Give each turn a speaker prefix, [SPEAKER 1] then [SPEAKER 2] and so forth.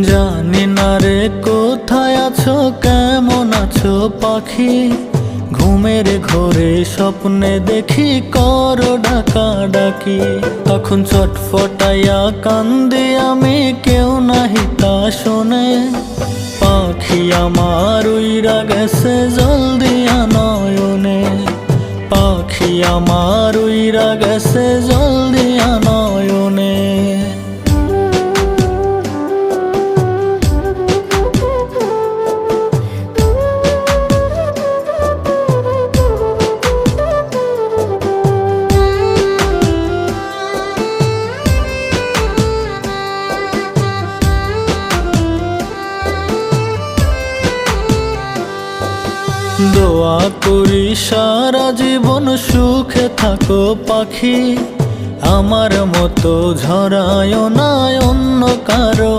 [SPEAKER 1] জানি না রে কোথায় আছো, কেমন আছো পাখি। ঘুমের ঘোরে স্বপ্নে দেখি করো ডাকা ডাকি। তখন ছটফটাইয়া কান্দি আমি, কেউ নাহি তা শোনে। পাখি আমার উইরা গেছে জল দিয়া নয়নে। পাখি আমার উইরা গেছে জল দিয়া নয়নে। দোয়া করি সারা জীবন সুখে থাকো পাখি। আমার মতো ঝরায় না অন্য কারো।